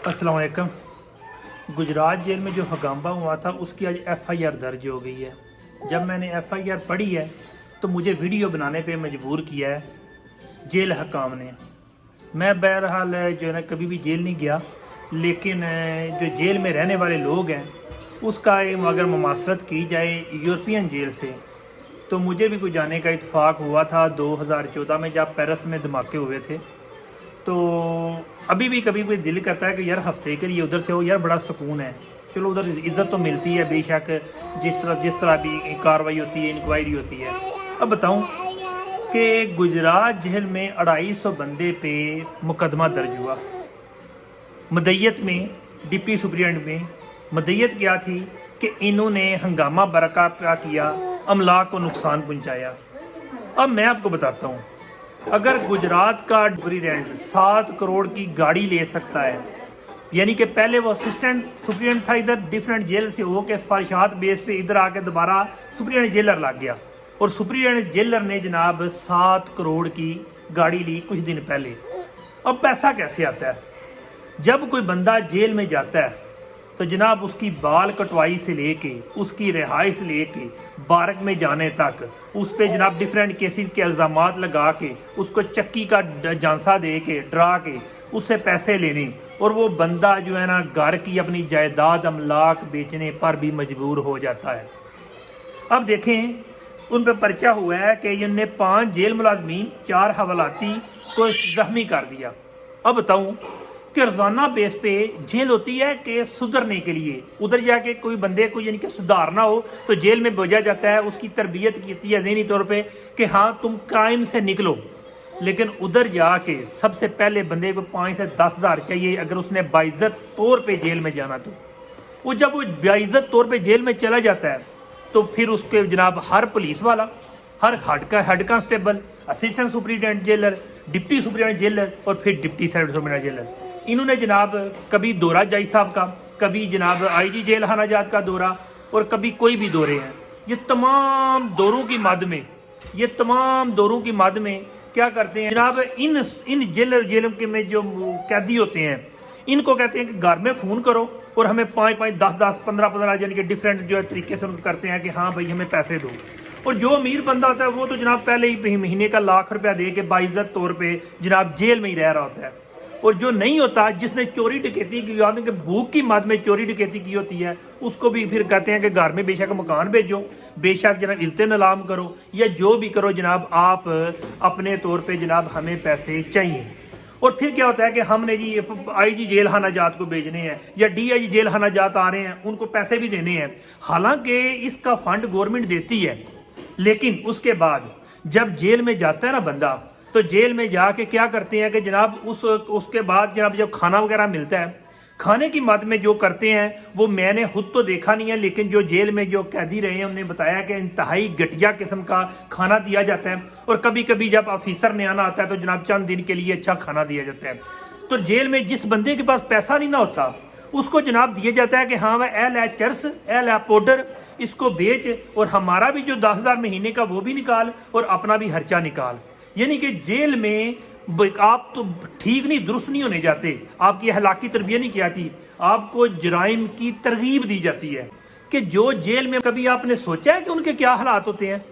अस्सलाम वालेकुम। गुजरात जेल में जो हंगामा हुआ था उसकी आज एफआईआर दर्ज हो गई है। जब मैंने एफआईआर पढ़ी है तो मुझे वीडियो बनाने पे मजबूर किया है जेल हकाम ने। मैं बहरहाल जो है ना कभी भी जेल नहीं गया, लेकिन जो जेल में रहने वाले लोग हैं उसका अगर मुमासरत की जाए यूरोपियन जेल से तो मुझे भी कुछ जाने का इत्फाक हुआ था 2014 में जब पेरिस में धमाके हुए थे। तो अभी भी कभी भी दिल करता है कि यार हफ्ते के लिए उधर से हो, यार बड़ा सुकून है। चलो उधर इज़्ज़त तो मिलती है बेशक, जिस तरह भी कार्रवाई होती है, इंक्वायरी होती है। अब बताऊं कि गुजरात जेल में 250 बंदे पे मुकदमा दर्ज हुआ। मदयत में डिप्टी सुप्रिटेंडेंट में मदयत क्या थी कि इन्होंने हंगामा बरपा किया, अमलाक को नुकसान पहुंचाया। अब मैं आपको बताता हूँ, अगर गुजरात का सुप्रिटेंडेंट 7 करोड़ की गाड़ी ले सकता है, यानी कि पहले वो असिस्टेंट सुप्रिटेंडेंट था इधर डिफरेंट जेल से हो के सिफारिशात बेस पे इधर आके दोबारा सुप्रिटेंडेंट जेलर लग गया, और सुप्रिटेंडेंट जेलर ने जनाब 7 करोड़ की गाड़ी ली कुछ दिन पहले। अब पैसा कैसे आता है? जब कोई बंदा जेल में जाता है तो जनाब उसकी बाल कटवाई से लेके उसकी रिहाई से लेके बारक में जाने तक उस पर जनाब डिफरेंट केसेस के इल्ज़ामात लगा के उसको चक्की का झांसा दे के डरा के उससे पैसे लेने, और वो बंदा जो है ना घर की अपनी जायदाद अमलाक बेचने पर भी मजबूर हो जाता है। अब देखें, उन पर पर्चा हुआ है कि इनने 5 जेल मुलाजमीन 4 हवालाती को जख्मी कर दिया। अब बताऊं कि रोजाना बेस पे जेल होती है कि सुधरने के लिए, उधर जाके कोई बंदे को यानी कि सुधारना हो तो जेल में भेजा जाता है, उसकी तरबियत की है ज़हनी तौर पे कि हाँ तुम क्राइम से निकलो। लेकिन उधर जाके सबसे पहले बंदे को 5 से 10 हज़ार चाहिए अगर उसने बाइज्जत तौर पे जेल में जाना। तो वो जब वो बाइज्जत तौर पे जेल में चला जाता है तो फिर उसके जनाब हर पुलिस वाला, हर head constable, assistant superintendent jailer, deputy superintendent jailer और फिर डिप्टी सुप्रिटेंडेंट जेलर, इन्होंने जनाब कभी दौरा जाई साहब का, कभी जनाब आईजी जेल हानाजात का दौरा, और कभी कोई भी दौरे हैं। ये तमाम दौरों की मद में क्या करते हैं जनाब, इन जेल के में जो कैदी होते हैं इनको कहते हैं कि घर में फ़ोन करो और हमें 5-5, 10-10, 15-15 यानी कि डिफरेंट जो तरीके से उनको करते हैं कि हाँ भाई हमें पैसे दो। और जो अमीर बंदा होता है वो तो जनाब पहले ही महीने का लाख रुपया दे के बाइज्जत तौर पे जनाब जेल में ही रह रहा होता है। और जो नहीं होता, जिसने चोरी डकैती की, याद है कि भूख की मद में चोरी डकैती की होती है, उसको भी फिर कहते हैं कि घर में बेशक मकान भेजो, बेशक जनाब इज्जत नलाम करो या जो भी करो जनाब, आप अपने तौर पे जनाब हमें पैसे चाहिए। और फिर क्या होता है कि हमने जी आईजी जेल हानाजात को भेजने हैं या डीआईजी जेल हानाजात आ रहे हैं, उनको पैसे भी देने हैं। हालांकि इसका फंड गवर्नमेंट देती है, लेकिन उसके बाद जब जेल में जाता है ना बंदा, तो जेल में जाके क्या करते हैं कि जनाब उसके बाद जनाब जब खाना वगैरह मिलता है, खाने की मद में जो करते हैं वो मैंने खुद तो देखा नहीं है, लेकिन जो जेल में जो कैदी रहे हैं उन्होंने बताया कि इंतहाई घटिया किस्म का खाना दिया जाता है। और कभी कभी जब ऑफिसर ने आना आता है तो जनाब चंद दिन के लिए अच्छा खाना दिया जाता है। तो जेल में जिस बंदे के पास पैसा नहीं ना होता उसको जनाब दिया जाता है कि हाँ वह एल है चर्स, एल है पाउडर, इसको बेच और हमारा भी जो 10 हज़ार महीने का वो भी निकाल और अपना भी खर्चा निकाल। यानी कि जेल में आप तो ठीक नहीं, दुरुस्त नहीं होने जाते, आपकी अखलाकी तरबियत नहीं की जाती, आपको जराइम की तरगीब दी जाती है। कि जो जेल में कभी आपने सोचा है कि उनके क्या हालात होते हैं?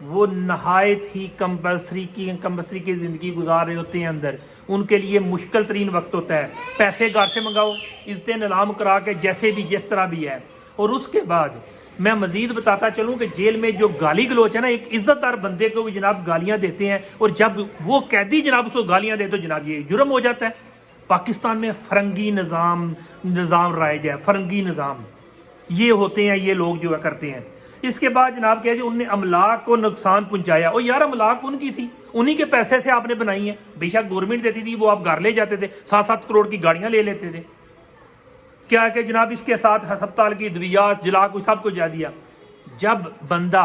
वो नहायत ही कंपल्सरी की ज़िंदगी गुजार रहे होते हैं अंदर। उनके लिए मुश्किल तरीन वक्त होता है, पैसे घर से मंगाओ, इज्जत नीलाम करा के जैसे भी जिस तरह भी है। और उसके बाद मैं मजीद बताता चलूं कि जेल में जो गाली गलोच है ना, एक इज्जतदार बंदे को भी जनाब गालियां देते हैं, और जब वो कैदी जनाब उसको गालियां दे तो जनाब ये जुर्म हो जाता है। पाकिस्तान में फरंगी निज़ाम राइज है, फरंगी निज़ाम ये होते हैं, ये लोग जो है करते हैं। इसके बाद जनाब क्या है, उनने अमलाक को नुकसान पहुंचाया। और यार अमलाक उनकी थी, उन्हीं के पैसे से आपने बनाई है, बेशक गवर्नमेंट देती थी, वो आप घर ले जाते थे, 7-7 करोड़ की गाड़ियां ले लेते थे। क्या कि जनाब इसके साथ अस्पताल की दवियात जला को सब कुछ जा दिया। जब बंदा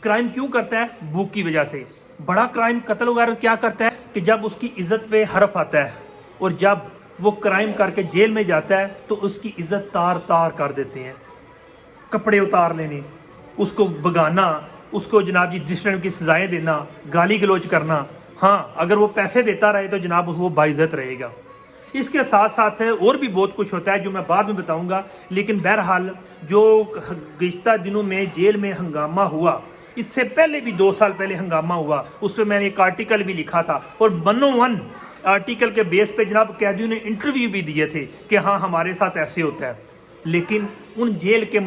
क्राइम क्यों करता है? भूख की वजह से। बड़ा क्राइम कत्ल वगैरह क्या करता है कि जब उसकी इज्जत पे हरफ आता है, और जब वो क्राइम करके जेल में जाता है तो उसकी इज्जत तार तार कर देते हैं। कपड़े उतार लेने, उसको भगाना, उसको जनाब जी डिस्टेंट की सजाएं देना, गाली गलोच करना। हाँ, अगर वो पैसे देता रहे तो जनाब वो बाइज्जत रहेगा। اس کے ساتھ ساتھ اور بھی بہت کچھ ہوتا ہے جو میں بعد میں بتاؤں گا، لیکن بہرحال جو گزشتہ دنوں میں جیل میں ہنگامہ ہوا، اس سے پہلے بھی 2 سال پہلے ہنگامہ ہوا، اس پہ میں نے ایک آرٹیکل بھی لکھا تھا، اور 101 آرٹیکل کے بیس پہ جناب قیدیوں نے انٹرویو بھی دیے تھے کہ ہاں ہمارے ساتھ ایسے ہوتا ہے، لیکن ان جیل کے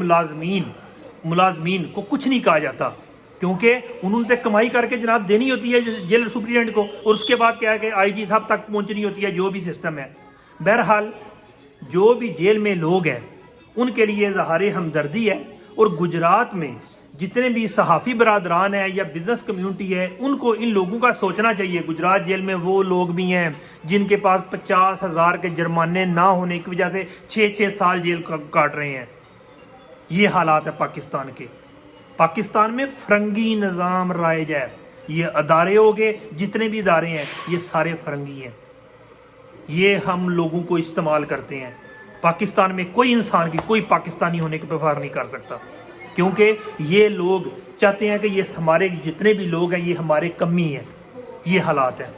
ملازمین کو کچھ نہیں کہا جاتا، کیونکہ انہوں نے کمائی کر کے جناب دینی ہوتی ہے جیل سپرنٹینڈنٹ کو، اور اس کے بعد کیا ہے کہ آئی جی صاحب تک پہنچنی ہوتی ہے، جو بھی سسٹم ہے۔ بہرحال جو بھی جیل میں لوگ ہیں ان کے لیے اظہار ہمدردی ہے، اور گجرات میں جتنے بھی صحافی برادران ہیں یا بزنس کمیونٹی ہے، ان کو ان لوگوں کا سوچنا چاہیے۔ گجرات جیل میں وہ لوگ بھی ہیں جن کے پاس 50,000 کے جرمانے نہ ہونے کی وجہ سے 6 سال جیل کاٹ رہے ہیں۔ یہ حالات ہے پاکستان کے۔ پاکستان میں فرنگی نظام رائج ہے، یہ ادارے ہو گئے، جتنے بھی ادارے ہیں یہ سارے فرنگی ہیں، یہ ہم لوگوں کو استعمال کرتے ہیں۔ پاکستان میں کوئی انسان کی کوئی پاکستانی ہونے کے پفار نہیں کر سکتا، کیونکہ یہ لوگ چاہتے ہیں کہ یہ ہمارے جتنے بھی لوگ ہیں یہ ہمارے کمی ہیں۔ یہ حالات ہیں۔